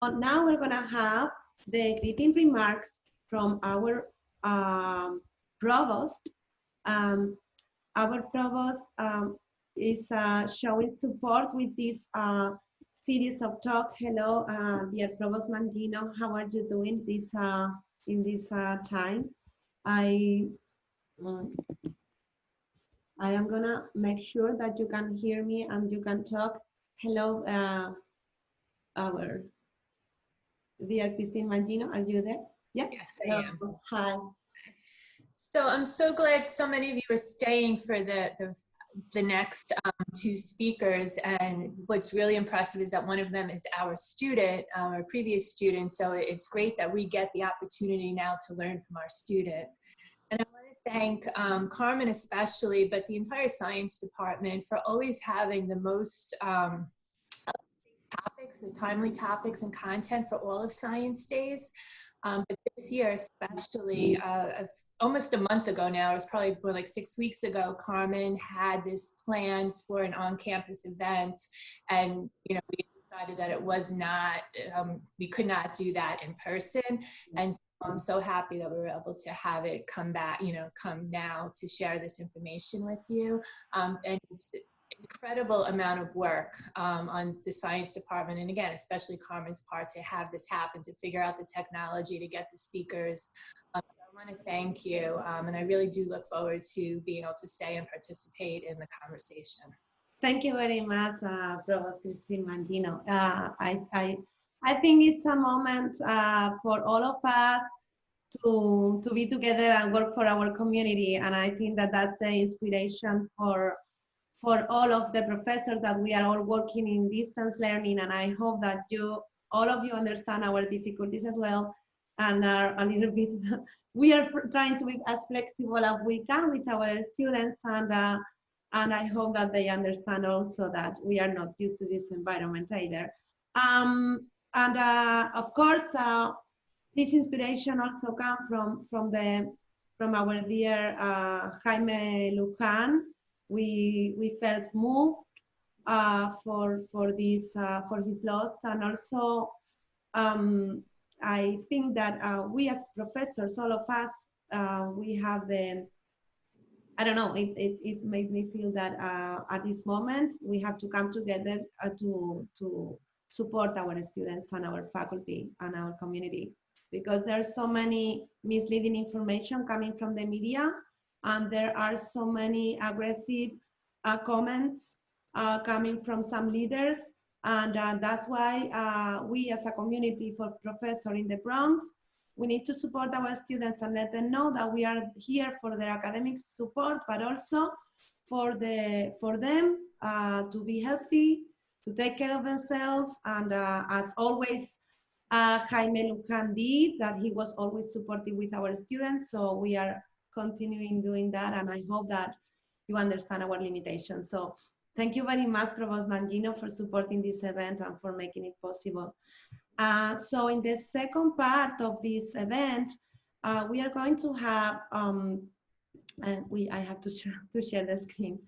Now we're gonna have the greeting remarks from our provost. Um, our provost is showing support with this series of talk. Hello, dear Provost Mangino, how are you doing this in this time? I am gonna make sure that you can hear me and you can talk. Hello, our dear Christine Mangino, are you there? Yeah. Yes, I am. Hi. So I'm so glad so many of you are staying for the next two speakers. And what's really impressive is that one of them is our student, our previous student. So it's great that we get the opportunity now to learn from our student. And I want to thank Carmen especially, but the entire science department for always having the most topics, the timely topics and content for all of Science Days. But this year, especially almost a month ago now, it was probably more like 6 weeks ago, Carmen had this plans for an on-campus event, and we decided that it was not, we could not do that in person, and so I'm so happy that we were able to have it come back, come now to share this information with you. And it's incredible amount of work on the science department, and again, especially Carmen's part, to have this happen, to figure out the technology, to get the speakers. So I want to thank you, and I really do look forward to being able to stay and participate in the conversation. Thank you very much, Provost Christine Mangino. I think it's a moment for all of us to be together and work for our community, and I think that that's the inspiration for all of the professors, that we are all working in distance learning, and I hope that all of you understand our difficulties as well, and are a little bit, we are trying to be as flexible as we can with our students, and I hope that they understand also that we are not used to this environment either. Of course, this inspiration also comes from our dear Jaime Luján. We felt moved for his loss, and also I think that we as professors, all of us, we have I don't know, it made me feel that at this moment we have to come together to support our students and our faculty and our community, because there's so many misleading information coming from the media, and there are so many aggressive comments coming from some leaders, and that's why we as a community for professors in the Bronx, we need to support our students and let them know that we are here for their academic support, but also for them to be healthy, to take care of themselves, and as always, Jaime Luján did, that he was always supportive with our students, so we are continuing doing that, and I hope that you understand our limitations. So thank you very much, Provost Mangino, for supporting this event and for making it possible. So in the second part of this event, we are going to have, I have to share the screen.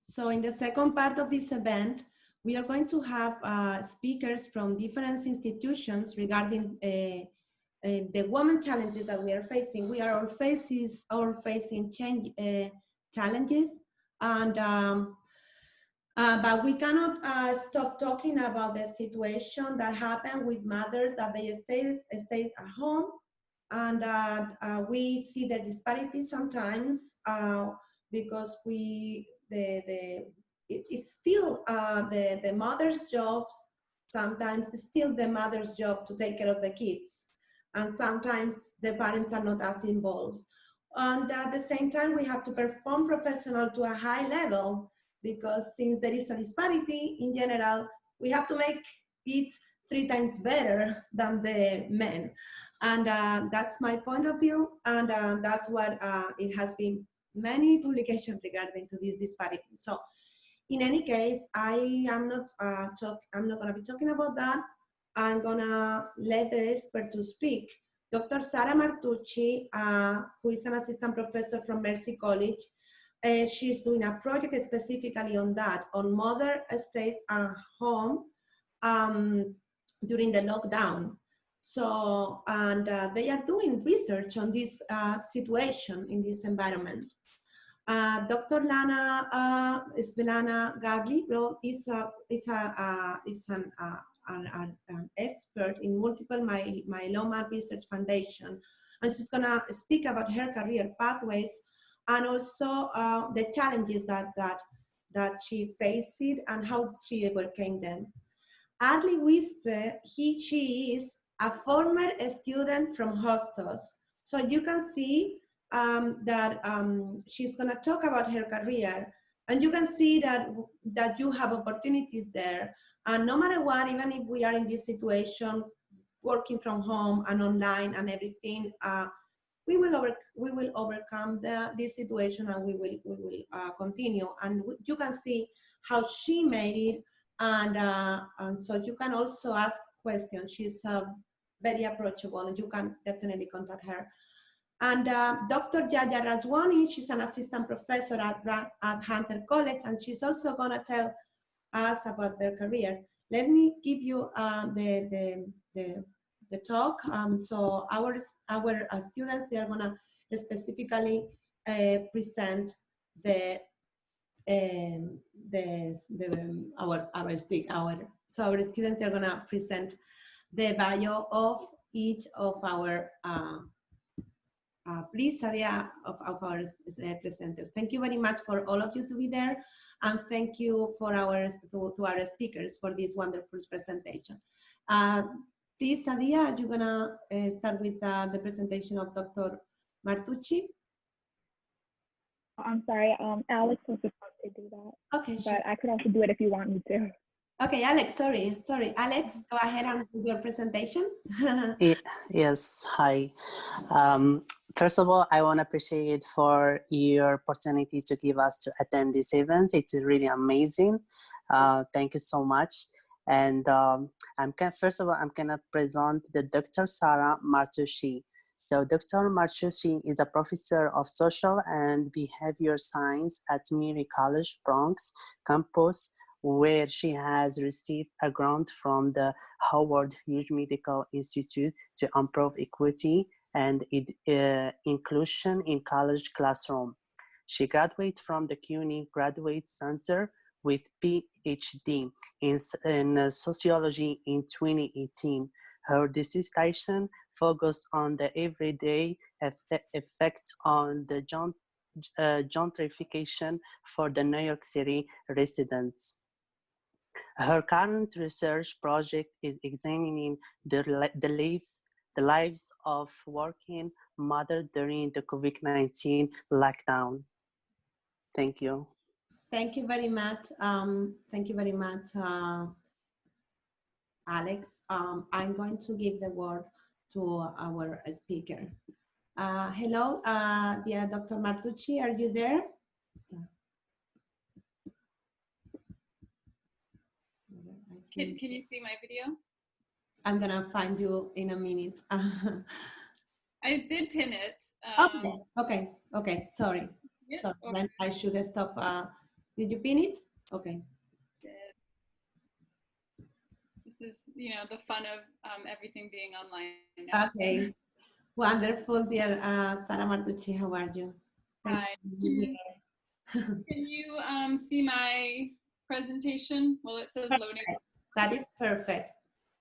So in the second part of this event, we are going to have speakers from different institutions regarding the women challenges that we are facing. We are all facing challenges, and but we cannot stop talking about the situation that happened with mothers, that they stayed at home, and we see the disparity sometimes because it's still the mother's jobs. Sometimes it's still the mother's job to take care of the kids, and sometimes the parents are not as involved. And at the same time, we have to perform professional to a high level, because since there is a disparity in general, we have to make it 3 times better than the men. And that's my point of view, and that's what it has been many publications regarding to this disparity. So in any case, I am not going to be talking about that. I'm gonna let the expert to speak. Dr. Sara Martucci, who is an assistant professor from Mercy College, she's doing a project specifically on that, on mother stayed at home during the lockdown. So, and they are doing research on this situation in this environment. Dr. Svetlana Gavrilov is an expert in multiple myeloma research foundation, and she's gonna speak about her career pathways and also the challenges that she faced and how she overcame them. Arly Wispe, she is a former student from Hostos. So you can see that she's gonna talk about her career, and you can see that you have opportunities there. And no matter what, even if we are in this situation, working from home and online and everything, we will overcome this situation, and we will continue. And you can see how she made it, and so you can also ask questions. She's very approachable, and you can definitely contact her. And Dr. Jaya Rachwani, she's an assistant professor at Hunter College, and she's also gonna tell us about their careers. Let me give you the talk. So our students, they are gonna specifically present so our students are gonna present the bio of each of our please, Sadia, of our presenters. Thank you very much for all of you to be there, and thank you for to our speakers for this wonderful presentation. Please, Sadia, are you gonna start with the presentation of Dr. Martucci? I'm sorry, Alex was supposed to do that. Okay, but I could also do it if you want me to. Okay, Alex, sorry. Alex, go ahead and do your presentation. Yes, hi. First of all, I want to appreciate for your opportunity to give us to attend this event. It's really amazing. Thank you so much. And first of all, I'm gonna present the Dr. Sara Martucci. So Dr. Martucci is a professor of social and behavior science at Mary College Bronx campus, where she has received a grant from the Howard Hughes Medical Institute to improve equity and inclusion in college classroom. She graduated from the CUNY Graduate Center with PhD in sociology in 2018. Her dissertation focused on the everyday effects on the gentrification for the New York City residents. Her current research project is examining the lives of working mothers during the COVID-19 lockdown. Thank you. Thank you very much. Thank you very much, Alex. I'm going to give the word to our speaker. Hello, dear Dr. Martucci, are you there? Can you see my video? I'm gonna find you in a minute. I did pin it. Okay, sorry. Yeah, Sorry, okay. then I should stop. Did you pin it? Okay. This is, the fun of everything being online now. Okay, wonderful, dear Sara Martucci, how are you? Thanks. Hi. Can you see my presentation? Well, it says loading. That is perfect.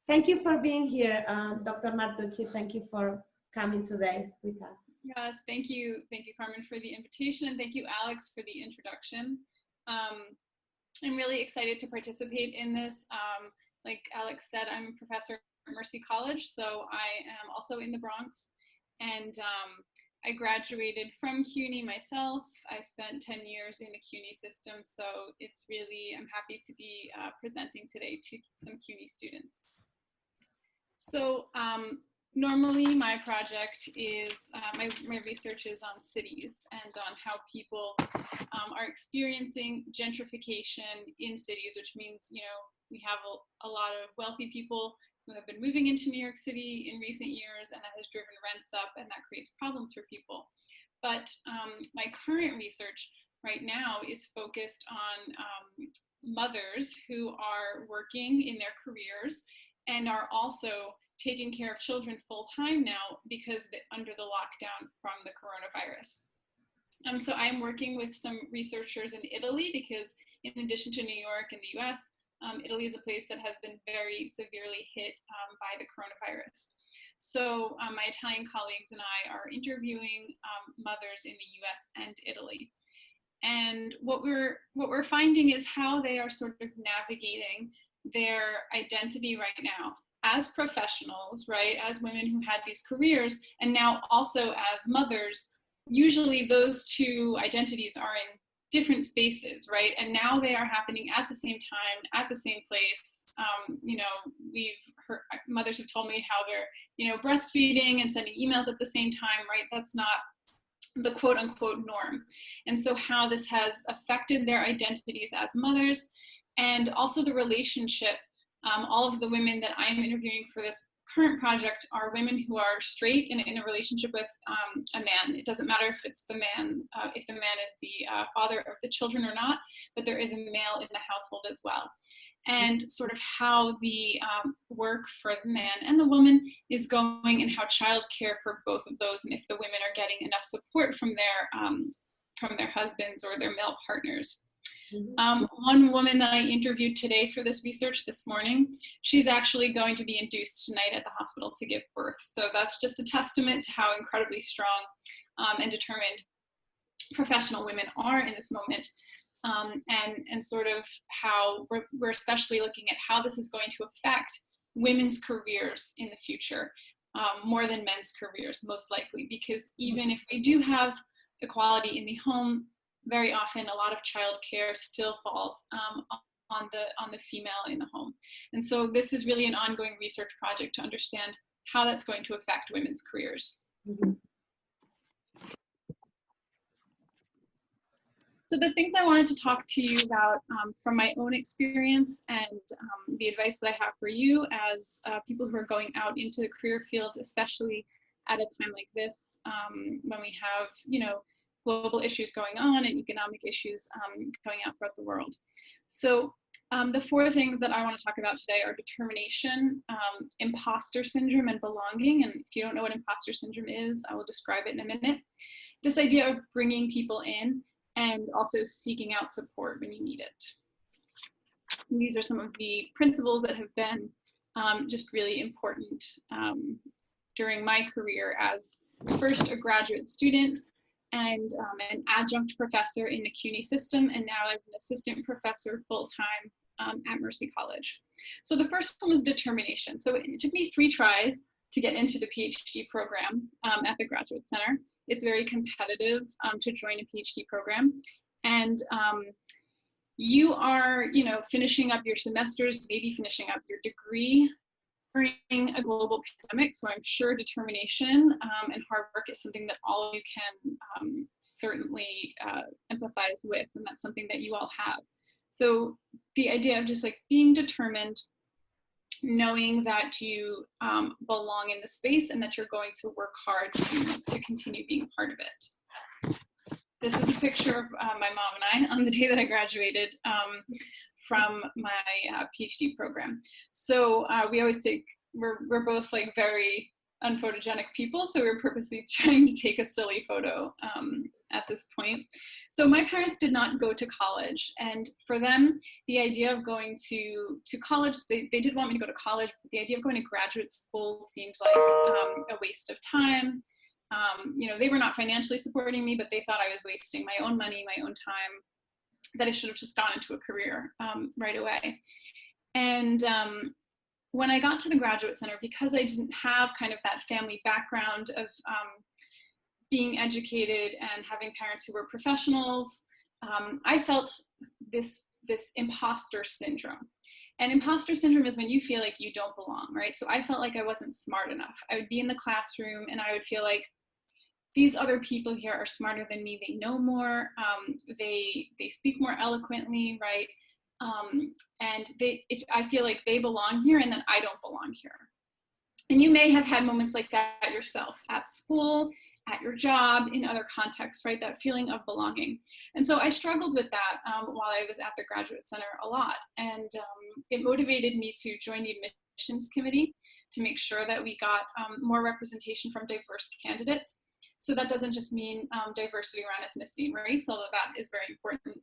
Thank you for being here, Dr. Martucci. Thank you for coming today with us. Yes, thank you, Carmen, for the invitation, and thank you, Alex, for the introduction. I'm really excited to participate in this. Like Alex said, I'm a professor at Mercy College, so I am also in the Bronx, and I graduated from CUNY myself. I spent 10 years in the CUNY system, so it's really, I'm happy to be presenting today to some CUNY students. So normally my project is, my research is on cities and on how people are experiencing gentrification in cities, which means, we have a lot of wealthy people who have been moving into New York City in recent years, and that has driven rents up, and that creates problems for people. But my current research right now is focused on mothers who are working in their careers and are also taking care of children full time now because under the lockdown from the coronavirus. So I'm working with some researchers in Italy because in addition to New York and the US, Italy is a place that has been very severely hit by the coronavirus. So my Italian colleagues and I are interviewing mothers in the US and Italy. And what we're finding is how they are sort of navigating their identity right now as professionals, right, as women who had these careers, and now also as mothers. Usually those two identities are in different spaces, right? And now they are happening at the same time, at the same place. You know, we've heard, mothers have told me how they're, you know, breastfeeding and sending emails at the same time, right? That's not the quote unquote norm. And so how this has affected their identities as mothers, and also the relationship. All of the women that I'm interviewing for this current project are women who are straight and in a relationship with a man. It doesn't matter if it's the man, if the man is the father of the children or not, but there is a male in the household as well. And sort of how the work for the man and the woman is going, and how childcare for both of those, and if the women are getting enough support from their husbands or their male partners. One woman that I interviewed today for this research this morning, she's actually going to be induced tonight at the hospital to give birth. So that's just a testament to how incredibly strong and determined professional women are in this moment. And sort of how we're especially looking at how this is going to affect women's careers in the future, more than men's careers, most likely, because even if we do have equality in the home, very often a lot of childcare still falls on the female in the home. And so this is really an ongoing research project to understand how that's going to affect women's careers. Mm-hmm. So the things I wanted to talk to you about from my own experience, and the advice that I have for you as people who are going out into the career field, especially at a time like this, when we have, you know, global issues going on and economic issues going out throughout the world. So the four things that I want to talk about today are determination, imposter syndrome, and belonging. And if you don't know what imposter syndrome is, I will describe it in a minute. This idea of bringing people in and also seeking out support when you need it. And these are some of the principles that have been just really important during my career as first a graduate student, and an adjunct professor in the CUNY system, and now as an assistant professor full-time at Mercy College. So the first one was determination. So it took me 3 tries to get into the PhD program at the Graduate Center. It's very competitive to join a PhD program. And you are, you know, finishing up your semesters, maybe finishing up your degree during a global pandemic. So I'm sure determination and hard work is something that all of you can certainly empathize with, and that's something that you all have. So the idea of just like being determined, knowing that you belong in the space and that you're going to work hard to continue being part of it. This is a picture of my mom and I on the day that I graduated from my PhD program. So we always take, we're both like very unphotogenic people, so we're purposely trying to take a silly photo at this point. So my parents did not go to college, and for them, the idea of going to college, they did want me to go to college, but the idea of going to graduate school seemed like a waste of time. You know, they were not financially supporting me, but they thought I was wasting my own money, my own time, that I should have just gone into a career right away. And when I got to the Graduate Center, because I didn't have kind of that family background of being educated and having parents who were professionals, I felt this imposter syndrome. And imposter syndrome is when you feel like you don't belong, right? So I felt like I wasn't smart enough. I would be in the classroom and I would feel like these other people here are smarter than me. They know more. They speak more eloquently, right? And I feel like they belong here and then I don't belong here. And you may have had moments like that yourself at school, at your job, in other contexts, right? That feeling of belonging. And so I struggled with that while I was at the Graduate Center a lot. And it motivated me to join the admissions committee to make sure that we got more representation from diverse candidates. So that doesn't just mean diversity around ethnicity and race, although that is very important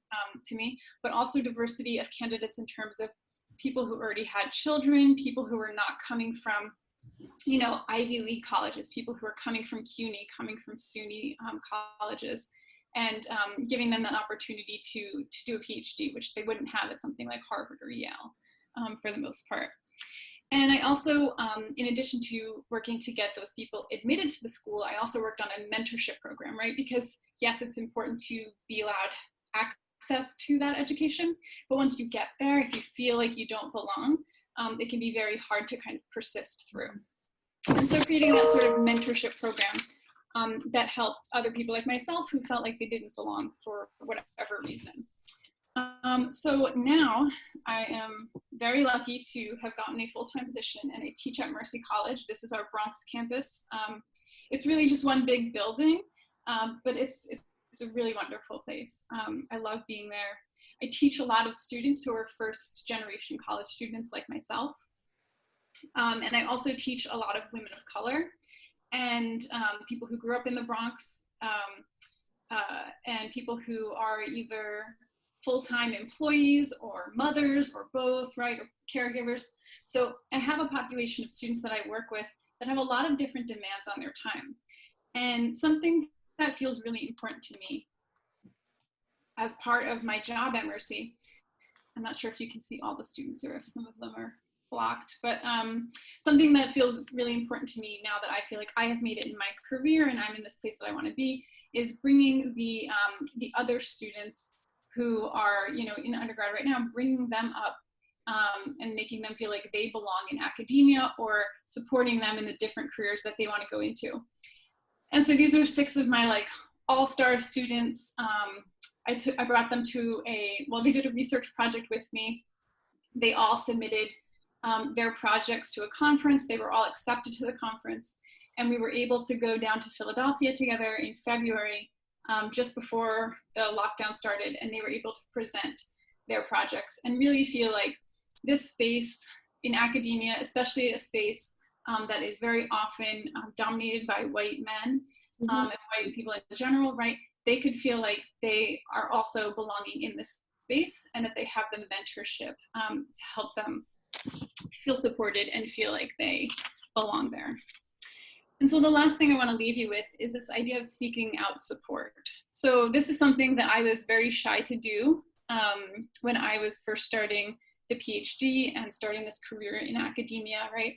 to me, but also diversity of candidates in terms of people who already had children, people who were not coming from, you know, Ivy League colleges, people who are coming from CUNY, coming from SUNY colleges, and giving them an opportunity to do a PhD, which they wouldn't have at something like Harvard or Yale for the most part. And I also, in addition to working to get those people admitted to the school, I also worked on a mentorship program, right? Because yes, it's important to be allowed access to that education, but once you get there, if you feel like you don't belong, it can be very hard to kind of persist through. And so creating that sort of mentorship program that helped other people like myself who felt like they didn't belong for whatever reason. So now I am very lucky to have gotten a full-time position, and I teach at Mercy College. This is our Bronx campus. It's really just one big building, but it's a really wonderful place. I love being there. I teach a lot of students who are first-generation college students like myself. And I also teach a lot of women of color and people who grew up in the Bronx and people who are either full-time employees or mothers or both, right, or caregivers. So I have a population of students that I work with that have a lot of different demands on their time. And something that feels really important to me as part of my job at Mercy, I'm not sure if you can see all the students or if some of them are blocked, but something that feels really important to me now that I feel like I have made it in my career and I'm in this place that I want to be, is bringing the other students who are, you know, in undergrad right now, bringing them up and making them feel like they belong in academia, or supporting them in the different careers that they want to go into. And so these are 6 of my like all-star students. I brought them to they did a research project with me. They all submitted their projects to a conference. They were all accepted to the conference. And we were able to go down to Philadelphia together in February, just before the lockdown started, and they were able to present their projects and really feel like this space in academia, especially a space that is very often dominated by white men and white people in general, right? They could feel like they are also belonging in this space and that they have the mentorship to help them feel supported and feel like they belong there. And so the last thing I want to leave you with is this idea of seeking out support. So this is something that I was very shy to do when I was first starting the PhD and starting this career in academia, right?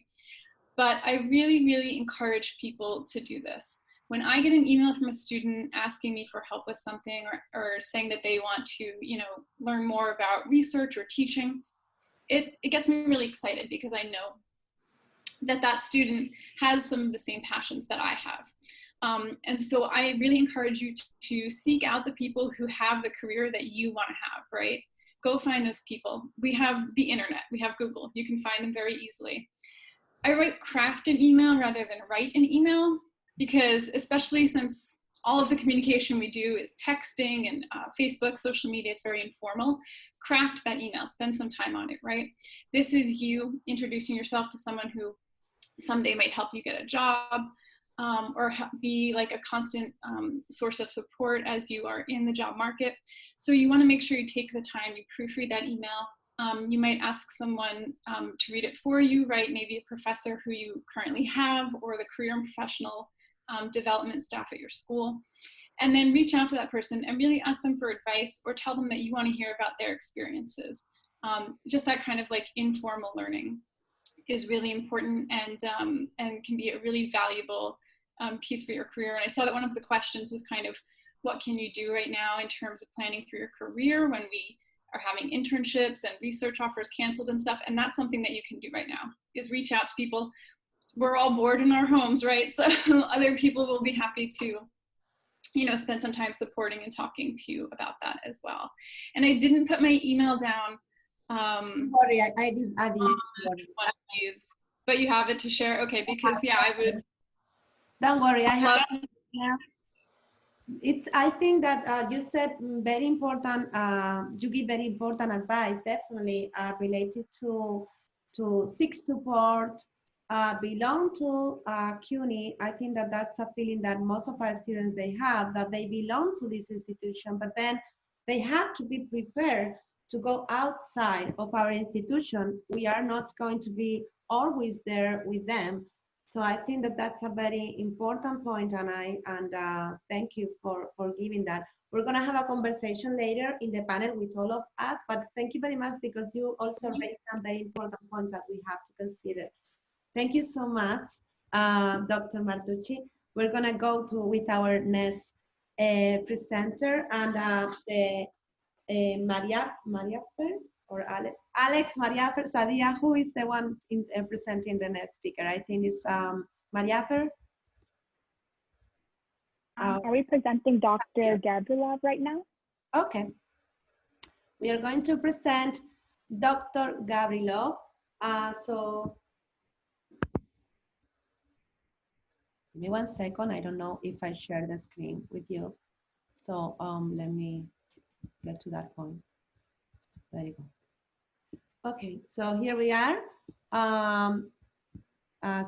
But I really, really encourage people to do this. When I get an email from a student asking me for help with something, or saying that they want to, you know, learn more about research or teaching, it gets me really excited, because I know that student has some of the same passions that I have. And so I really encourage you to seek out the people who have the career that you want to have, right? Go find those people. We have the internet, we have Google, you can find them very easily. I craft an email rather than write an email, because especially since all of the communication we do is texting and Facebook, social media, it's very informal. Craft that email, spend some time on it, right? This is you introducing yourself to someone who someday might help you get a job, or be like a constant source of support as you are in the job market. So you want to make sure you take the time, you proofread that email. You might ask someone to read it for you, right? Maybe a professor who you currently have, or the career and professional development staff at your school. And then reach out to that person and really ask them for advice, or tell them that you want to hear about their experiences. Just that kind of like informal learning is really important, and can be a really valuable piece for your career. And I saw that one of the questions was kind of, what can you do right now in terms of planning for your career when we are having internships and research offers canceled and stuff? And that's something that you can do right now, is reach out to people. We're all bored in our homes, right? So other people will be happy to, you know, spend some time supporting and talking to you about that as well. And I didn't put my email down. Sorry, I did. But you have it to share? Okay, because yeah, I would. Don't worry, I have Yeah. I think that you said very important, you give very important advice, definitely related to seek support, belong to CUNY. I think that that's a feeling that most of our students, they have, that they belong to this institution, but then they have to be prepared to go outside of our institution. We are not going to be always there with them. So I think that that's a very important point, and thank you for giving that. We're gonna have a conversation later in the panel with all of us, but thank you very much because you also raised some very important points that we have to consider. Thank you so much, Dr. Martucci. We're gonna go with our next presenter, and María or Alex, María Sadia, who is the one presenting the next speaker? I think it's María. Are we presenting Dr. Gavrilov right now? Okay. We are going to present Dr. Gavrilov. So, give me 1 second. I don't know if I share the screen with you. So let me get to that point. There you go. Okay, so here we are. As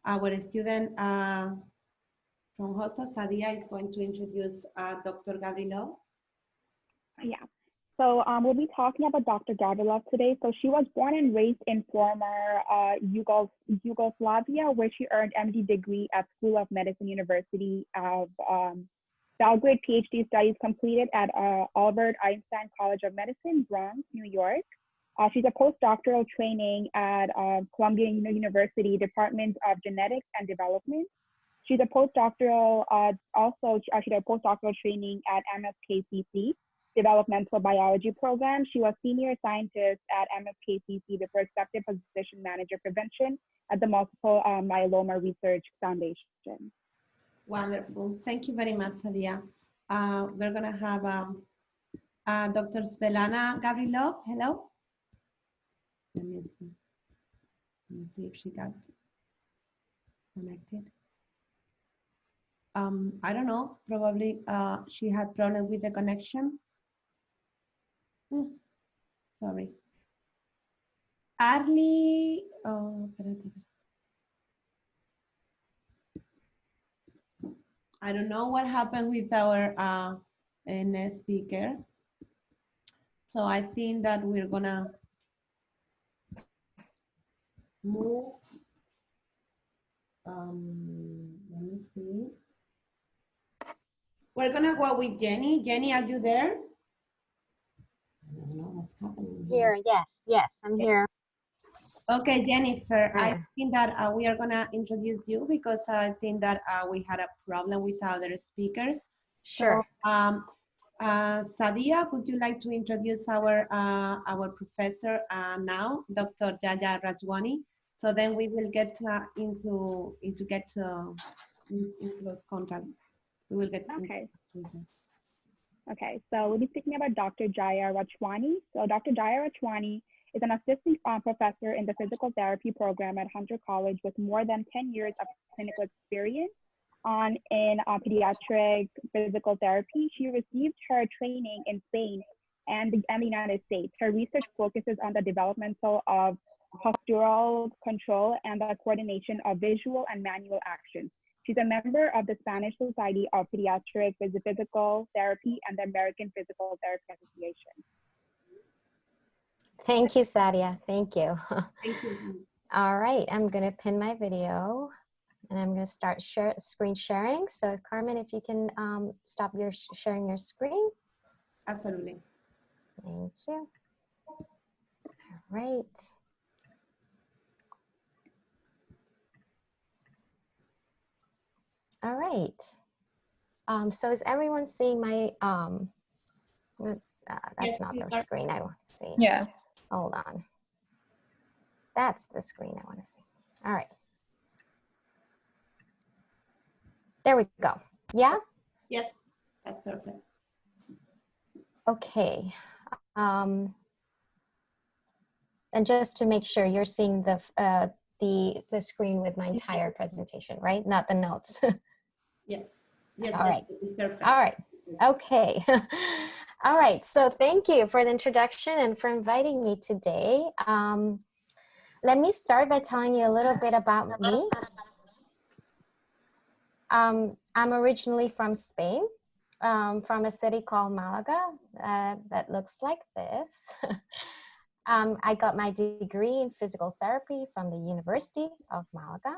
our student from Hostos, Sadia, is going to introduce Dr. Gavrilov. Yeah. So we'll be talking about Dr. Gavrilov today. So she was born and raised in former Yugoslavia, where she earned MD degree at School of Medicine University of Belgrade, PhD studies completed at Albert Einstein College of Medicine, Bronx, New York. She's a postdoctoral training at Columbia University Department of Genetics and Development. She's a postdoctoral, she did a postdoctoral training at MSKCC, Developmental Biology Program. She was senior scientist at MSKCC before accepted position manager prevention at the Multiple Myeloma Research Foundation. Wonderful. Thank you very much, Sadia. We're going to have Dr. Svetlana Gavrilov. Hello. Let me see if she got connected. I don't know. Probably she had problems with the connection. Sorry. Arly. Oh, I don't know what happened with our next speaker. So I think that we're gonna move. Let me see. We're gonna go with Jenny. Jenny, are you there? I don't know what's happening here. Yes, I'm here. Okay, Jennifer, I think that we are gonna introduce you because I think that we had a problem with other speakers. Sure. So, Sadia, would you like to introduce our professor now, Dr. Jaya Rachwani? So then we will get in close contact. We will get okay. Okay, so we'll be speaking about Dr. Jaya Rachwani. So Dr. Jaya Rachwani is an assistant professor in the physical therapy program at Hunter College with more than 10 years of clinical experience in pediatric physical therapy. She received her training in Spain and the United States. Her research focuses on the developmental of postural control and the coordination of visual and manual actions. She's a member of the Spanish Society of Pediatric Physical Therapy and the American Physical Therapy Association. Thank you, Sadia. Thank you. Thank you. All right, I'm going to pin my video and I'm going to start screen sharing. So Carmen, if you can stop your sharing your screen. Absolutely. Thank you. All right. All right. So is everyone seeing my, that's yes, not the screen I want to see. Yes. Hold on. That's the screen I want to see. All right. There we go. Yeah? Yes, that's perfect. Okay. And just to make sure you're seeing the screen with my entire presentation, right? Not the notes. Yes. Yes. All right. It's perfect. All right. Okay. All right. So thank you for the introduction and for inviting me today. Let me start by telling you a little bit about me. I'm originally from Spain, from a city called Malaga that looks like this. I got my degree in physical therapy from the University of Malaga.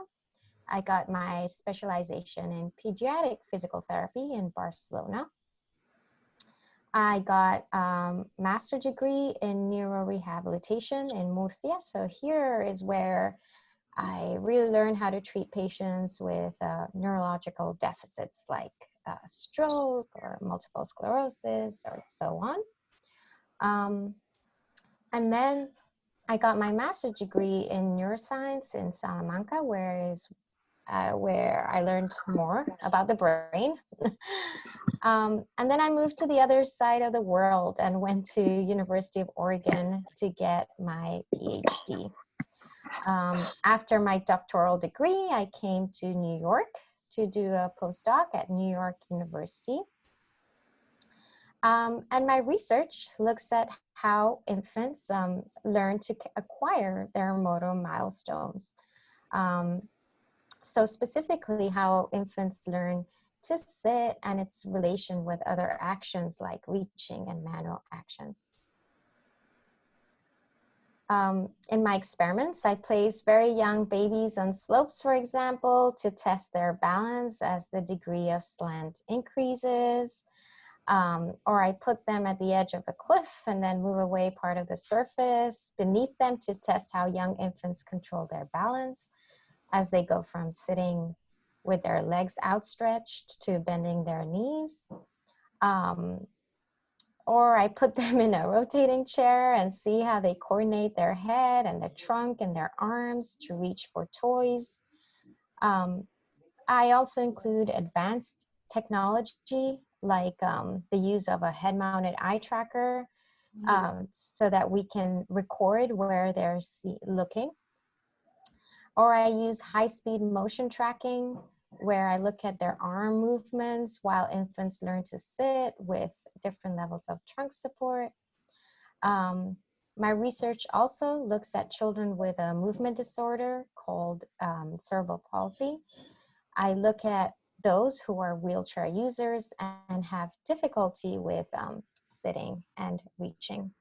I got my specialization in pediatric physical therapy in Barcelona. I got a master's degree in neuro-rehabilitation in Murcia. So here is where I really learned how to treat patients with neurological deficits like stroke or multiple sclerosis or so on. And then I got my master's degree in neuroscience in Salamanca, where I learned more about the brain. And then I moved to the other side of the world and went to University of Oregon to get my PhD. After my doctoral degree, I came to New York to do a postdoc at New York University. And my research looks at how infants learn to acquire their motor milestones. So specifically how infants learn to sit and its relation with other actions like reaching and manual actions. In my experiments, I place very young babies on slopes, for example, to test their balance as the degree of slant increases. Or I put them at the edge of a cliff and then move away part of the surface beneath them to test how young infants control their balance as they go from sitting with their legs outstretched to bending their knees. Or I put them in a rotating chair and see how they coordinate their head and their trunk and their arms to reach for toys. I also include advanced technology like the use of a head-mounted eye tracker so that we can record where they're looking. Or I use high-speed motion tracking where I look at their arm movements while infants learn to sit with different levels of trunk support. My research also looks at children with a movement disorder called cerebral palsy. I look at those who are wheelchair users and have difficulty with sitting and reaching.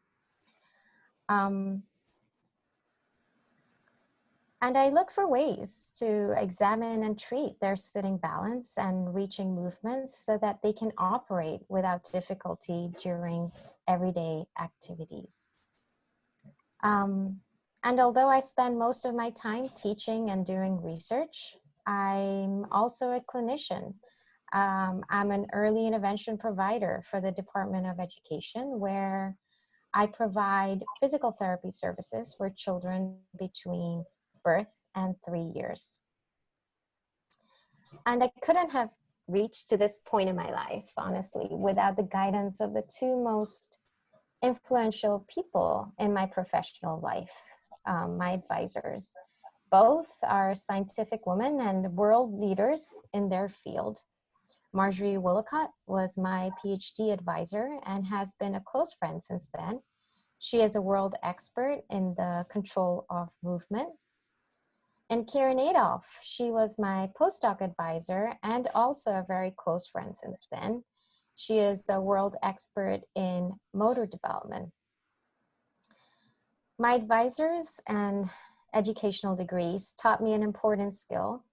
And I look for ways to examine and treat their sitting balance and reaching movements so that they can operate without difficulty during everyday activities. And although I spend most of my time teaching and doing research, I'm also a clinician. I'm an early intervention provider for the Department of Education, where I provide physical therapy services for children between birth and 3 years. And I couldn't have reached to this point in my life, honestly, without the guidance of the two most influential people in my professional life, my advisors. Both are scientific women and world leaders in their field. Marjorie Willicott was my PhD advisor and has been a close friend since then. She is a world expert in the control of movement. And Karen Adolph, she was my postdoc advisor and also a very close friend since then. She is a world expert in motor development. My advisors and educational degrees taught me an important skill,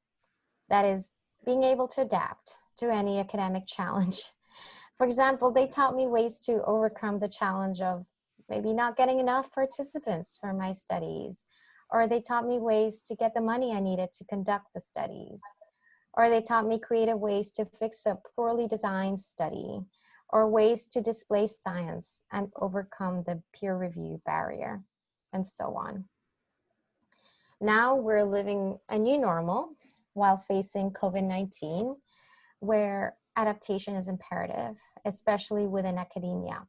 that is being able to adapt to any academic challenge. For example, they taught me ways to overcome the challenge of maybe not getting enough participants for my studies, or they taught me ways to get the money I needed to conduct the studies, or they taught me creative ways to fix a poorly designed study, or ways to display science and overcome the peer review barrier, and so on. Now we're living a new normal while facing COVID-19, where adaptation is imperative, especially within academia.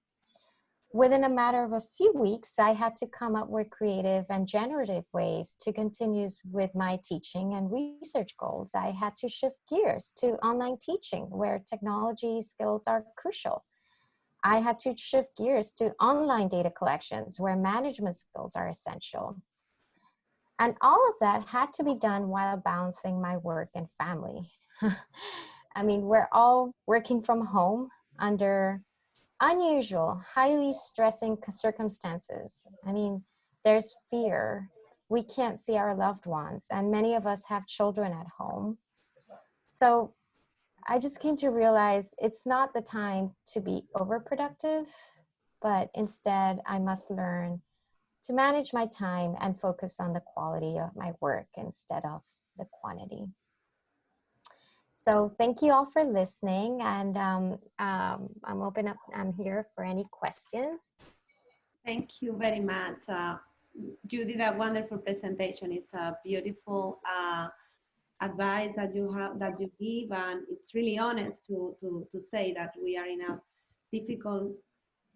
within a matter of a few weeks, I had to come up with creative and generative ways to continue with my teaching and research goals. I had to shift gears to online teaching, where technology skills are crucial. I had to shift gears to online data collections, where management skills are essential. And all of that had to be done while balancing my work and family. I mean, we're all working from home under unusual, highly stressing circumstances. I mean, there's fear. We can't see our loved ones, and many of us have children at home. So I just came to realize it's not the time to be overproductive, but instead I must learn to manage my time and focus on the quality of my work instead of the quantity. So thank you all for listening, and I'm here for any questions. Thank you very much. You did a wonderful presentation. It's a beautiful advice that you give, and it's really honest to say that we are in a difficult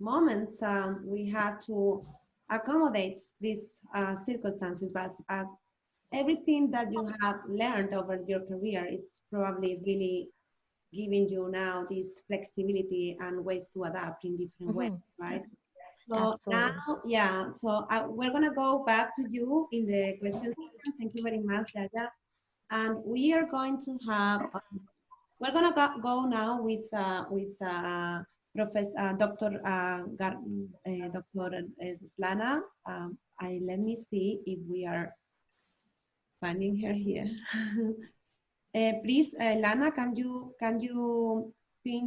moments. We have to accommodate these circumstances, but everything that you have learned over your career, it's probably really giving you now this flexibility and ways to adapt in different ways, right? So Absolutely. now, yeah, so we're gonna go back to you in the question section. Thank you very much, Jaya. And we are going to have, we're gonna go now with Professor Dr. Dr. Svetlana. Let me see if we are finding her here. Please, Lana, can you pin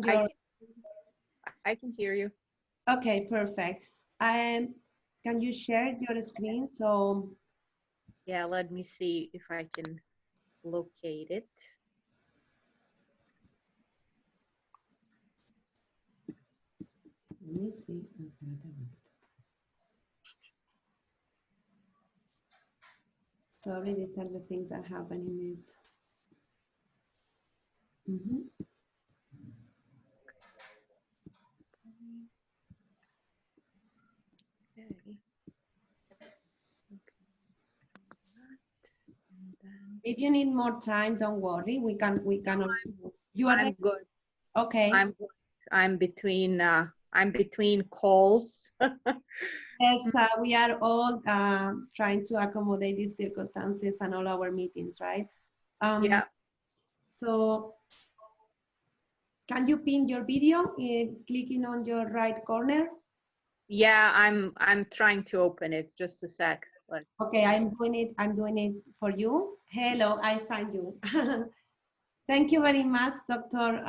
your? I can hear you. Okay, perfect. Can you share your screen? So yeah, let me see if I can locate it. Let me see. Sorry, these are the things that happen in this. Okay. If you need more time, don't worry. We can. You are. I'm good. Okay. I'm good. I'm between calls. Yes, we are all trying to accommodate these circumstances and all our meetings, right? Yeah. So, can you pin your video clicking on your right corner? Yeah, I'm trying to open it. Just a sec. Okay, I'm doing it for you. Hello, I find you. Thank you very much, Dr.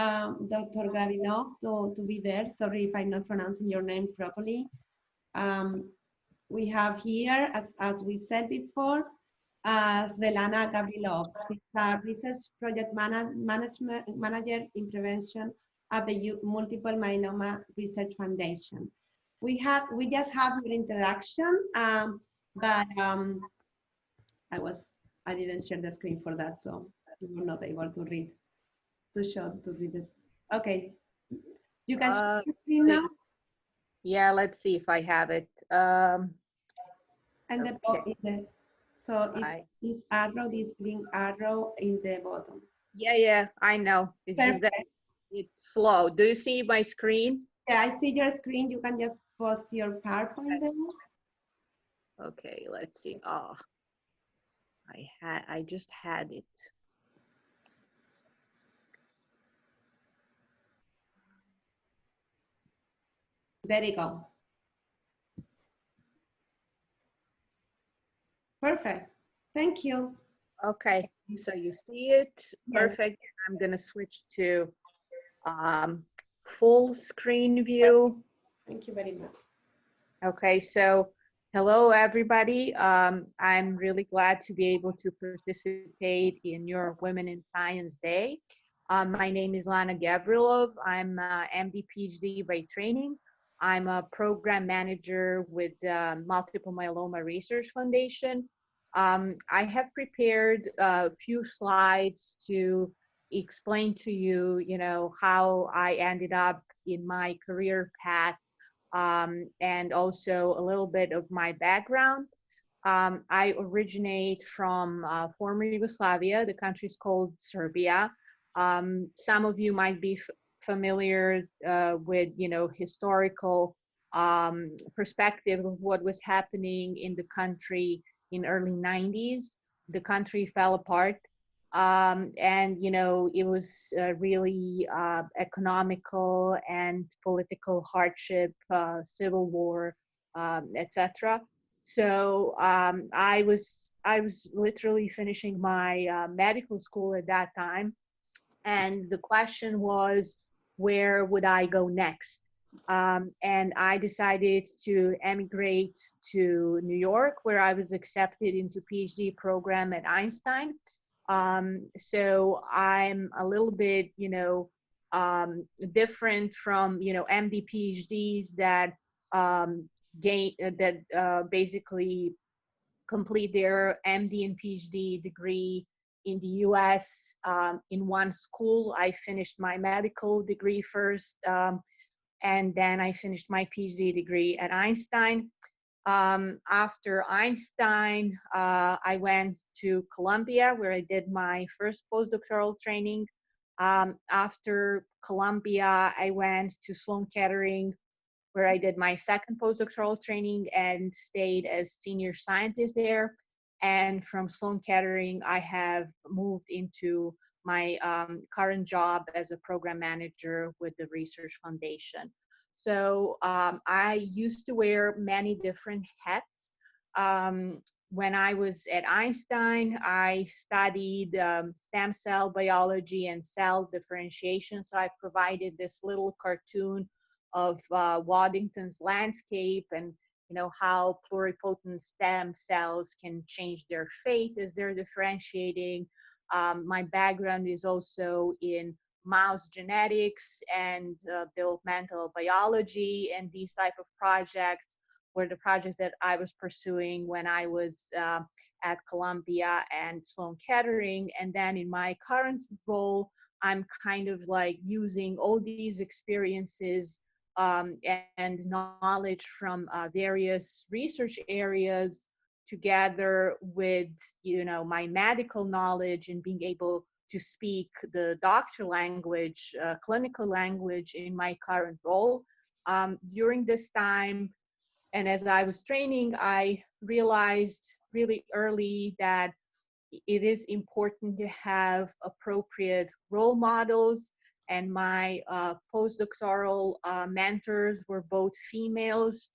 Gavrilov, to be there. Sorry if I'm not pronouncing your name properly. We have here, as we said before, Svetlana Gavrilov. She's a research project manager in prevention at the Multiple Myeloma Research Foundation. We just had your introduction, but I didn't share the screen for that, so you were not able to read this. Okay, you can share the screen now. Yeah, let's see if I have it. And okay. So this arrow, this green arrow in the bottom. Yeah, I know. It's just that it's slow. Do you see my screen? Yeah, I see your screen. You can just post your PowerPoint there. Okay, let's see. Oh, I just had it. There you go. Perfect. Thank you. Okay, so you see it. Yes. Perfect. I'm gonna switch to full screen view. Thank you very much. Okay, so hello everybody. I'm really glad to be able to participate in your Women in Science Day. My name is Lana Gavrilov. I'm MD PhD by training. I'm a program manager with the Multiple Myeloma Research Foundation. I have prepared a few slides to explain to you, how I ended up in my career path and also a little bit of my background. I originate from former Yugoslavia. The country is called Serbia. Some of you might be familiar with, historical perspective of what was happening in the country in early 90s. The country fell apart. And it was really economical and political hardship, civil war, etc. So I was literally finishing my medical school at that time, and the question was, where would I go next? And I decided to emigrate to New York, where I was accepted into PhD program at Einstein. So I'm a little bit, different from, MD PhDs that basically complete their MD and PhD degree in the US in one school. I finished my medical degree first, and then I finished my PhD degree at Einstein. After Einstein, I went to Columbia, where I did my first postdoctoral training. After Columbia, I went to Sloan Kettering, where I did my second postdoctoral training and stayed as senior scientist there. And from Sloan Kettering, I have moved into my current job as a program manager with the Research Foundation. So I used to wear many different hats. When I was at Einstein, I studied stem cell biology and cell differentiation. So I provided this little cartoon of Waddington's landscape, and how pluripotent stem cells can change their fate as they're differentiating. My background is also in mouse genetics and developmental biology, and these type of projects were the projects that I was pursuing when I was at Columbia and Sloan Kettering. And then in my current role, I'm kind of like using all these experiences and knowledge from various research areas together with my medical knowledge and being able to speak the doctor language, clinical language in my current role. During this time, and as I was training, I realized really early that it is important to have appropriate role models. And my postdoctoral mentors were both females,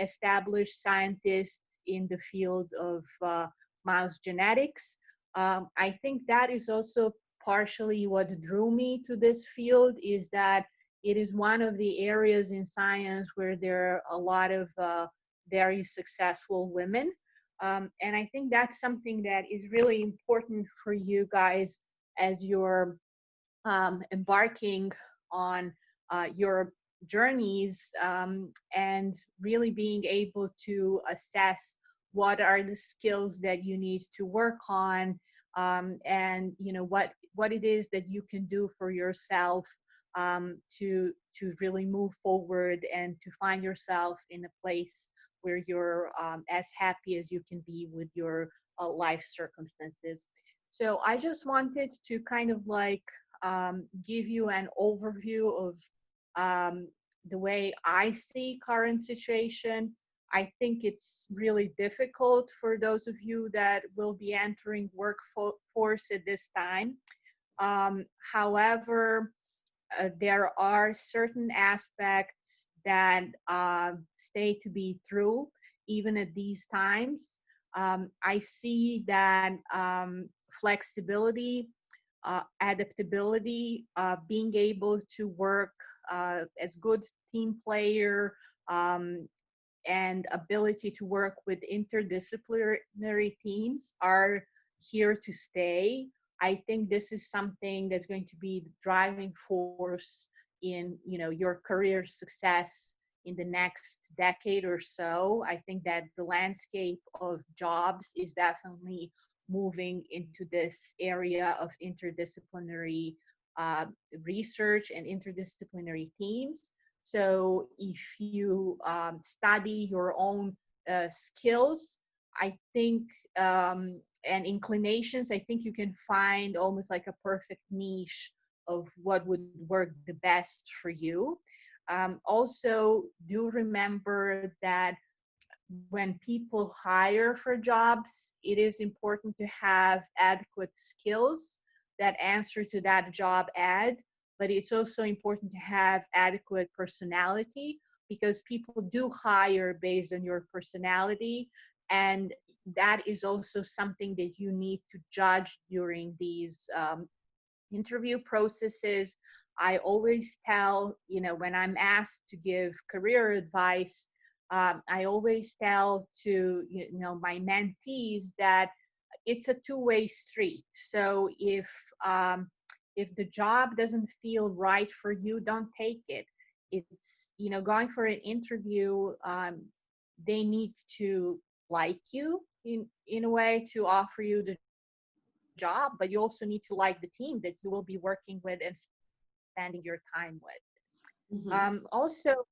established scientists in the field of mouse genetics. I think that is also partially what drew me to this field, is that it is one of the areas in science where there are a lot of very successful women. And I think that's something that is really important for you guys as you're embarking on your journeys, and really being able to assess what are the skills that you need to work on, and what it is that you can do for yourself to really move forward and to find yourself in a place where you're as happy as you can be with your life circumstances. So I just wanted to kind of like give you an overview of the way I see current situation. I think it's really difficult for those of you that will be entering workforce at this time. However, there are certain aspects that stay to be true even at these times. I see that flexibility, adaptability, being able to work as good team player, and ability to work with interdisciplinary teams are here to stay. I think this is something that's going to be the driving force in your career success in the next decade or so. I think that the landscape of jobs is definitely moving into this area of interdisciplinary research and interdisciplinary teams. So if you study your own skills, I think, and inclinations, I think you can find almost like a perfect niche of what would work the best for you. Also, do remember that when people hire for jobs, it is important to have adequate skills that answer to that job ad, but it's also important to have adequate personality, because people do hire based on your personality, and that is also something that you need to judge during these interview processes. I always tell, when I'm asked to give career advice, I always tell to, my mentees that it's a two-way street. So if the job doesn't feel right for you, don't take it. It's, going for an interview, they need to like you in a way to offer you the job, but you also need to like the team that you will be working with and spending your time with. Also,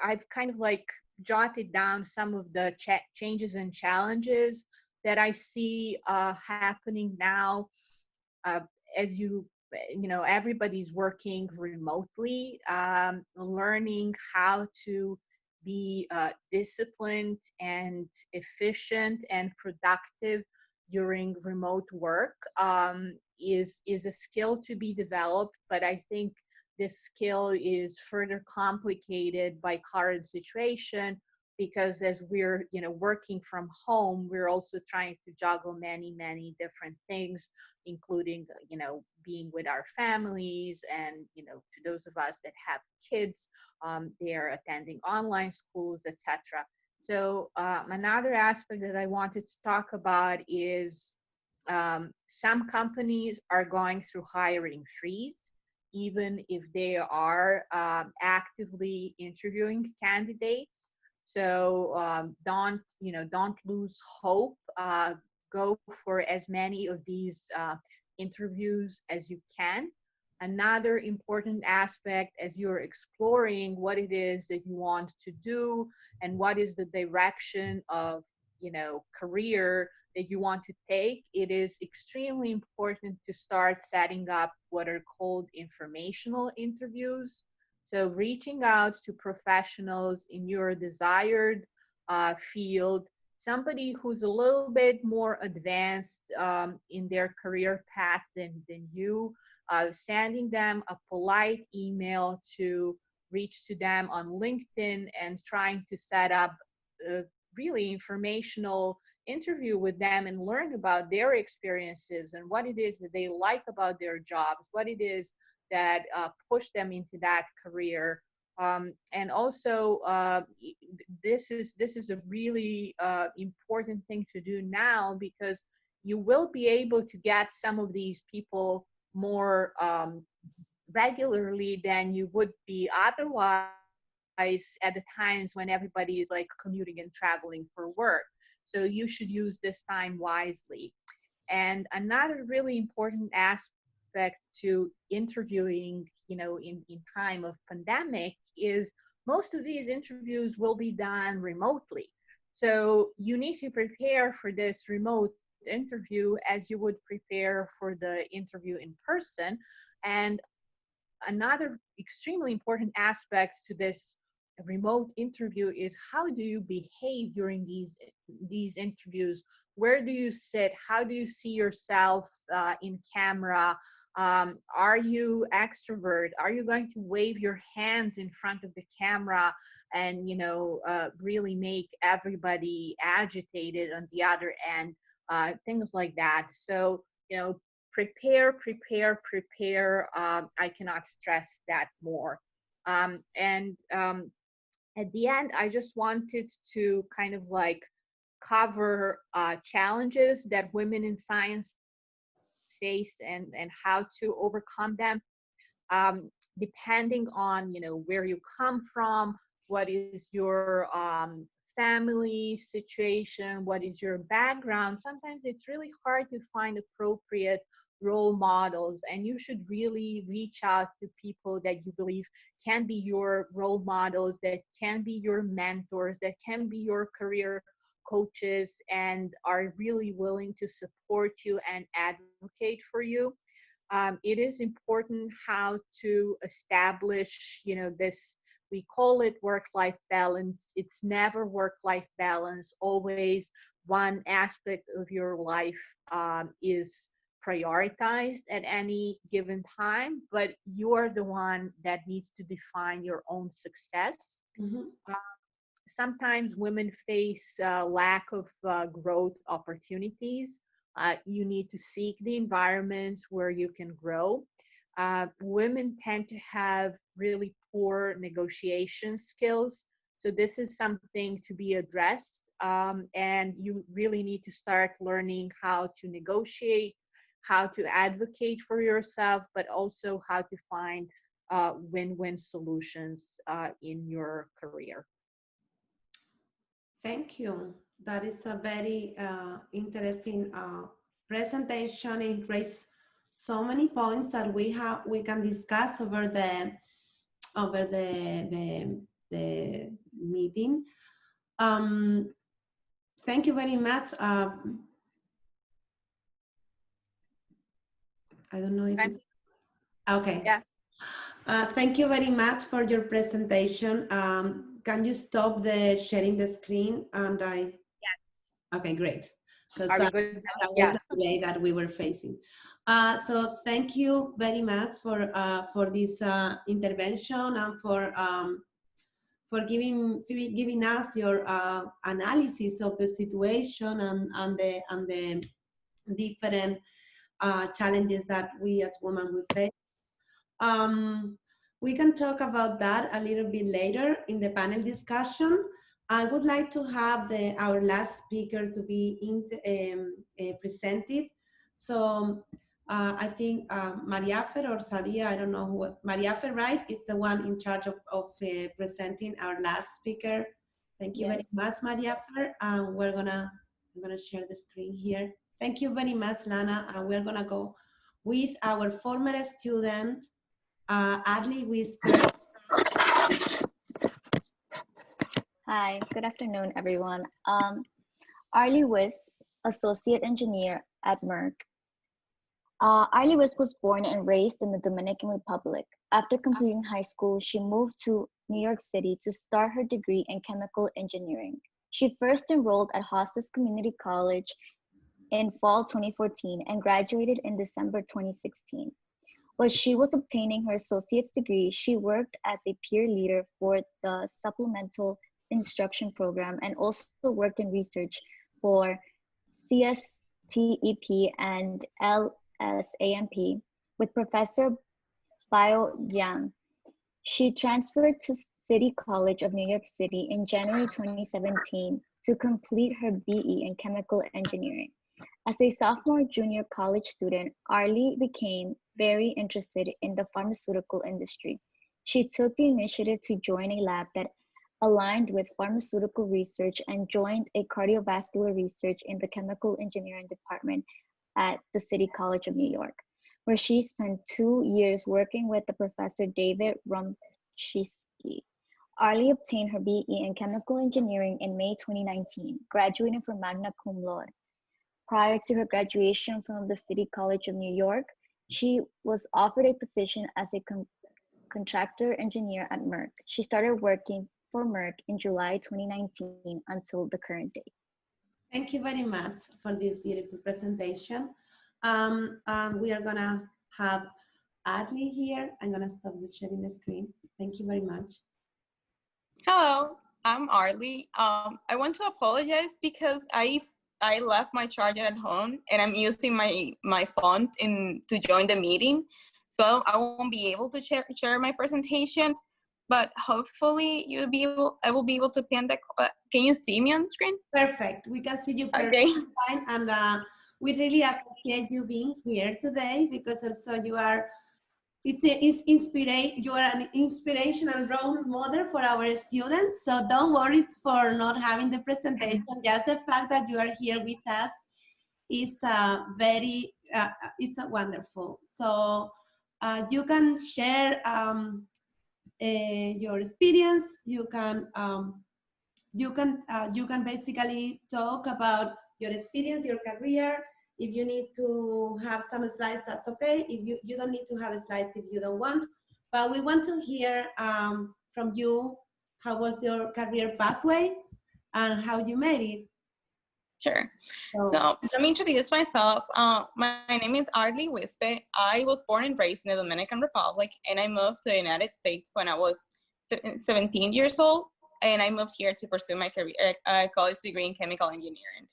I've kind of like jotted down some of the changes and challenges that I see happening now. As everybody's working remotely, learning how to be disciplined and efficient and productive during remote work is a skill to be developed, but I think this skill is further complicated by current situation, because as we're working from home, we're also trying to juggle many different things, including being with our families, and to those of us that have kids, they're attending online schools, etc. So another aspect that I wanted to talk about is some companies are going through hiring freeze, even if they are actively interviewing candidates. So don't lose hope. Go for as many of these interviews as you can. Another important aspect, as you're exploring what it is that you want to do and what is the direction of career that you want to take, it is extremely important to start setting up what are called informational interviews. So reaching out to professionals in your desired field, somebody who's a little bit more advanced in their career path than you, sending them a polite email to reach to them on LinkedIn and trying to set up a really informational interview with them and learn about their experiences and what it is that they like about their jobs, what it is that pushed them into that career. And also, this is a really important thing to do now, because you will be able to get some of these people more regularly than you would be otherwise at the times when everybody is like commuting and traveling for work. So you should use this time wisely. And another really important aspect to interviewing, in time of pandemic, is most of these interviews will be done remotely. So you need to prepare for this remote interview as you would prepare for the interview in person. And another extremely important aspect to this remote interview is how do you behave during these interviews? Where do you sit? How do you see yourself in camera? Are you extrovert? Are you going to wave your hands in front of the camera and really make everybody agitated on the other end? Things like that. So prepare. I cannot stress that more. And at the end, I just wanted to kind of like cover challenges that women in science face and how to overcome them, depending on where you come from, what is your family situation, what is your background, sometimes it's really hard to find appropriate role models, and you should really reach out to people that you believe can be your role models, that can be your mentors, that can be your career coaches, and are really willing to support you and advocate for you. It is important how to establish, this, we call it work-life balance. It's never work-life balance. Always one aspect of your life is prioritized at any given time, but you are the one that needs to define your own success. Sometimes women face lack of growth opportunities. You need to seek the environments where you can grow. Women tend to have really poor negotiation skills. So this is something to be addressed. And you really need to start learning how to negotiate, how to advocate for yourself, but also how to find win-win solutions in your career. Thank you. That is a very interesting presentation. It raised so many points that we can discuss over the meeting. Thank you very much. I don't know if it's okay. Yeah. Thank you very much for your presentation. Can you stop the sharing the screen? And Yes. Okay, great. Because Are we that good? was Yeah. the delay that we were facing. So thank you very much for this intervention and for giving us your analysis of the situation and the different challenges that we as women will face. We can talk about that a little bit later in the panel discussion. I would like to have our last speaker to be presented. So I think María or Sadia, I don't know who, María, right, is the one in charge of presenting our last speaker. Thank you very much, María. I'm gonna share the screen here. Thank you very much, Lana. And we're gonna go with our former student, Arly Wispe. Hi, good afternoon, everyone. Arly Wispe, Associate Engineer at Merck. Arly Wispe was born and raised in the Dominican Republic. After completing high school, she moved to New York City to start her degree in chemical engineering. She first enrolled at Hostos Community College in fall 2014 and graduated in December 2016. While she was obtaining her associate's degree, she worked as a peer leader for the supplemental instruction program and also worked in research for CSTEP and LSAMP with Professor Bio Yang. She transferred to City College of New York City in January 2017 to complete her BE in chemical engineering. As a sophomore junior college student, Arly became very interested in the pharmaceutical industry. She took the initiative to join a lab that aligned with pharmaceutical research and joined a cardiovascular research in the chemical engineering department at the City College of New York, where she spent 2 years working with the Professor David Rumschinsky. Arly obtained her BE in chemical engineering in May 2019, graduating from magna cum laude. Prior to her graduation from the City College of New York, she was offered a position as a contractor engineer at Merck. She started working for Merck in July 2019 until the current date. Thank you very much for this beautiful presentation. And we are gonna have Arly here. I'm gonna stop the sharing the screen. Thank you very much. Hello, I'm Arly. I want to apologize because I left my charger at home and I'm using my phone to join the meeting. So I won't be able to share my presentation, but hopefully I will be able to pin the, can you see me on the screen? Perfect, we can see you perfectly fine, and we really appreciate you being here today because also you are you are an inspirational role model for our students. So don't worry for not having the presentation. Just the fact that you are here with us is it's wonderful. So you can share your experience. You can basically talk about your experience, your career. If you need to have some slides, that's okay. If you don't need to have slides if you don't want. But we want to hear from you, how was your career pathway and how you made it? Sure. So let me introduce myself. My name is Arly Wispe. I was born and raised in the Dominican Republic, and I moved to the United States when I was 17 years old, and I moved here to pursue my career, college degree in chemical engineering.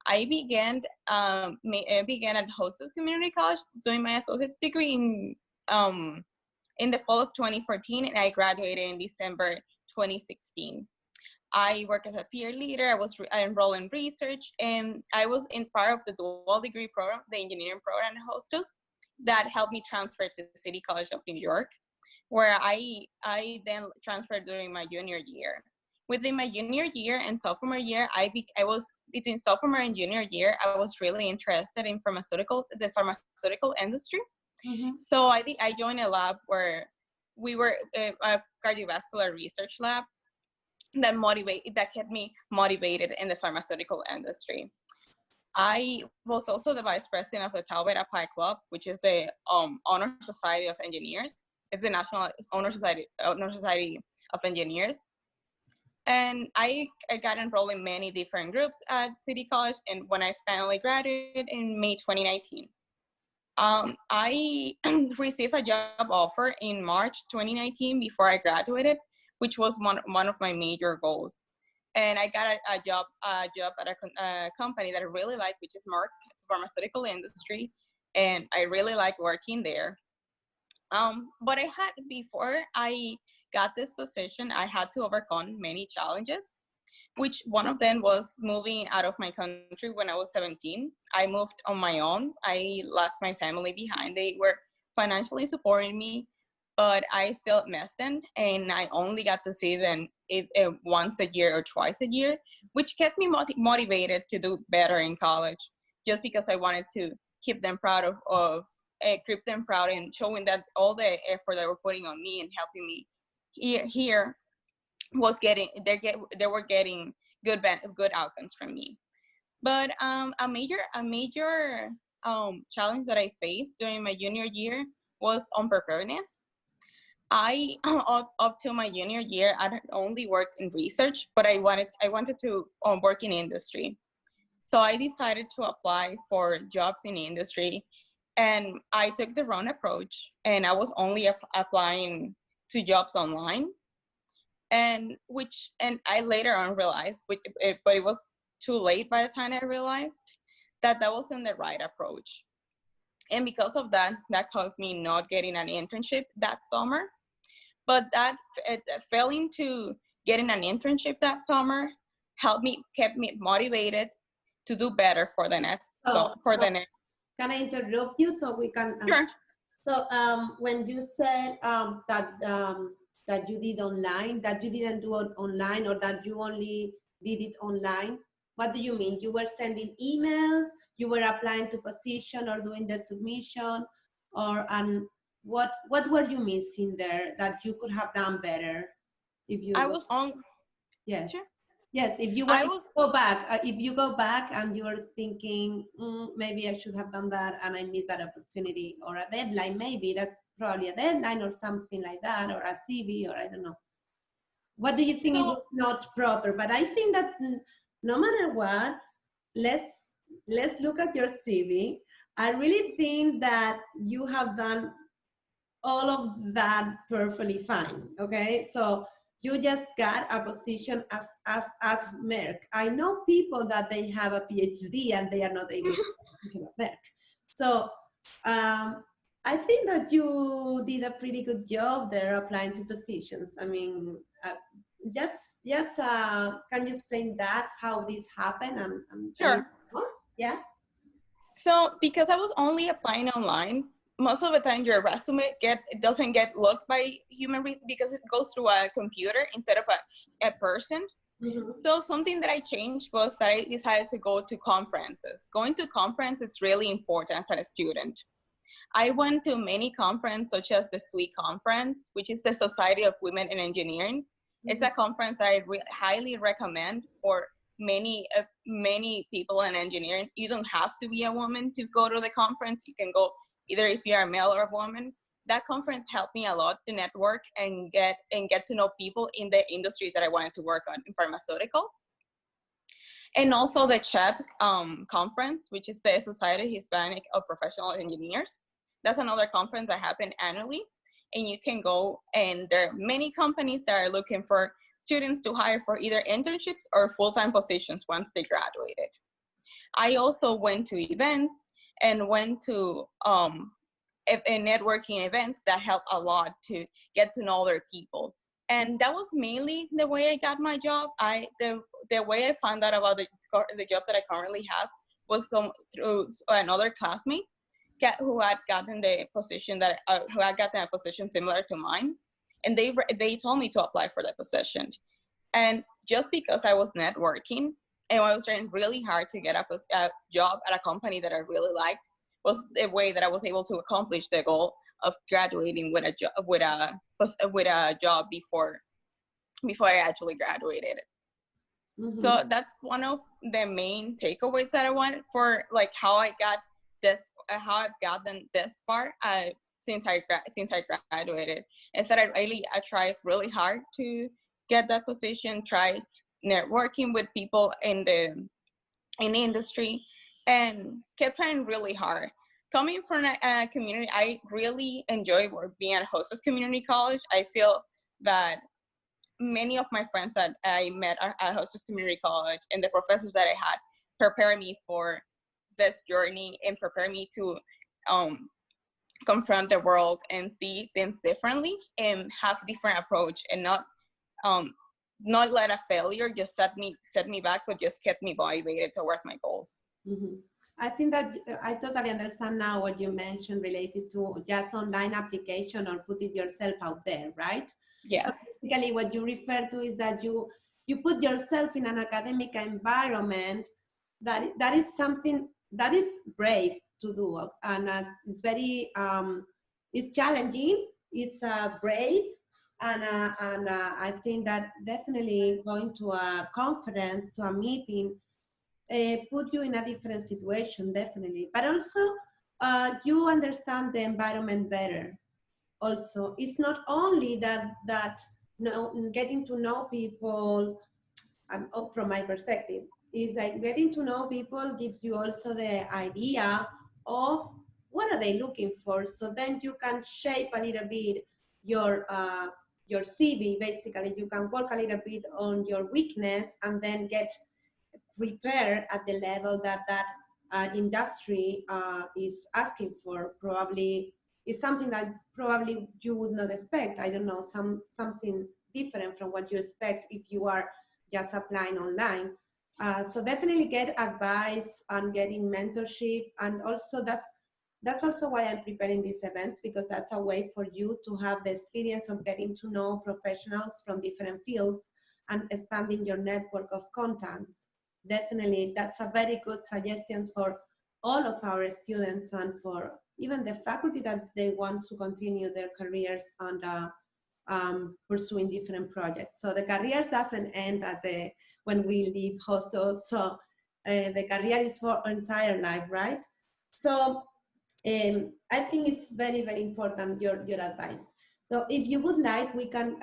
I began at Hostos Community College doing my associate's degree in the fall of 2014, and I graduated in December 2016. I work as a peer leader. I enrolled in research, and I was in part of the dual degree program, the engineering program at Hostos, that helped me transfer to City College of New York, where I then transferred during my junior year. Within my junior year and sophomore year, I was between sophomore and junior year, I was really interested in the pharmaceutical industry. Mm-hmm. So I joined a lab where we were a cardiovascular research lab that kept me motivated in the pharmaceutical industry. I was also the vice president of the Tau Beta Pi Club, which is the Honor Society of Engineers. It's the National Honor Society of Engineers. And I got enrolled in many different groups at City College, and when I finally graduated in May 2019, I received a job offer in March 2019 before I graduated, which was one of my major goals. And I got a job at a company that I really like, which is Merck. It's a pharmaceutical industry, and I really like working there. But before I got this position, I had to overcome many challenges, which one of them was moving out of my country when I was 17. I moved on my own. I left my family behind. They were financially supporting me, but I still missed them, and I only got to see them once a year or twice a year, which kept me motivated to do better in college, just because I wanted to keep them proud keep them proud and showing that all the effort they were putting on me and helping me here was they were getting good outcomes from me. But a major challenge that I faced during my junior year was unpreparedness. Up to my junior year, I had only worked in research, but I wanted to work in industry. So I decided to apply for jobs in industry, and I took the wrong approach, and I was only applying to jobs online, and I later on realized, but it was too late by the time I realized that wasn't the right approach. And because of that caused me not getting an internship that summer. But failing to getting an internship that summer kept me motivated to do better for the next. The next. Can I interrupt you so we can? Sure. So when you said that you did online, that you didn't do it online, or that you only did it online, what do you mean? You were sending emails, you were applying to position or doing the submission, or what were you missing there that you could have done better? If you yes. Sure. Yes, if you go back and you're thinking, maybe I should have done that and I missed that opportunity, or a deadline, maybe that's probably a deadline or something like that, or a CV, or I don't know. What do you think it was not proper? But I think that no matter what, let's look at your CV. I really think that you have done all of that perfectly fine, okay? So you just got a position as at Merck. I know people that they have a PhD and they are not able to get a position at Merck. So I think that you did a pretty good job there applying to positions. I mean, can you explain that, how this happened? Sure. Yeah. So because I was only applying online, most of the time your resume doesn't get looked by human because it goes through a computer instead of a person. Mm-hmm. So something that I changed was that I decided to go to conferences. Going to conferences is really important as a student. I went to many conferences, such as the SWE conference, which is the Society of Women in Engineering. Mm-hmm. It's a conference I highly recommend for many people in engineering. You don't have to be a woman to go to the conference. You can go either if you're a male or a woman. That conference helped me a lot to network and get to know people in the industry that I wanted to work on in pharmaceutical. And also the CHEP conference, which is the Society Hispanic of Professional Engineers. That's another conference that happens annually. And you can go, and there are many companies that are looking for students to hire for either internships or full-time positions once they graduated. I also went to events and went to networking events that help a lot to get to know other people. And that was mainly the way I got my job. The way I found out about the job that I currently have was through another classmate who had gotten a position similar to mine, and they told me to apply for that position. And just because I was networking and I was trying really hard to get a job at a company that I really liked, was the way that I was able to accomplish the goal of graduating with a job before I actually graduated. Mm-hmm. So that's one of the main takeaways that I want for like how I've gotten this far since I graduated. Is that I tried really hard to get that position, try networking with people in the industry, and kept trying really hard. Coming from a community, I really enjoy being at Hostos Community College. I feel that many of my friends that I met at Hostos Community College and the professors that I had prepared me for this journey and prepare me to confront the world and see things differently and have different approach, and not let a failure just set me back, but just kept me motivated towards my goals. Mm-hmm. I think that I totally understand now what you mentioned related to just online application or putting yourself out there, right? Yes. So basically what you refer to is that you put yourself in an academic environment that is something that is brave to do, and it's very it's challenging, it's brave, and I think that definitely going to a conference, to a meeting, put you in a different situation, definitely. But also, you understand the environment better. Also, it's not only that getting to know people, from my perspective, is like getting to know people gives you also the idea of what are they looking for. So then you can shape a little bit your CV. Basically, you can work a little bit on your weakness and then get prepared at the level that industry is asking for. Probably is something that probably you would not expect. I don't know, something different from what you expect if you are just applying online. So definitely get advice and getting mentorship, and also that's also why I'm preparing these events, because that's a way for you to have the experience of getting to know professionals from different fields and expanding your network of contacts. Definitely, that's a very good suggestion for all of our students and for even the faculty that they want to continue their careers and pursuing different projects. So the careers doesn't end when we leave Hostos. So the career is for entire life, right? So I think it's very, very important, your advice. So if you would like, we can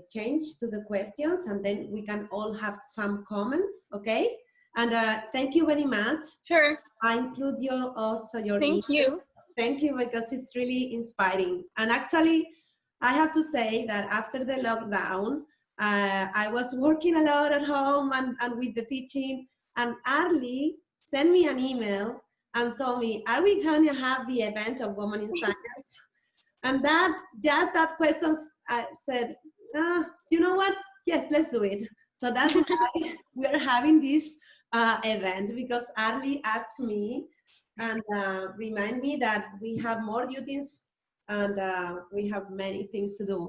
change to the questions, and then we can all have some comments, okay? And thank you very much. Sure. I include also your Thank email. you. Thank you, because it's really inspiring. And actually, I have to say that after the lockdown, I was working a lot at home and with the teaching, and Arly sent me an email and told me, are we going to have the event of Women in Science? And that question, I said, you know what? Yes, let's do it. So that's why we're having this event, because Arly asked me and remind me that we have more duties and we have many things to do.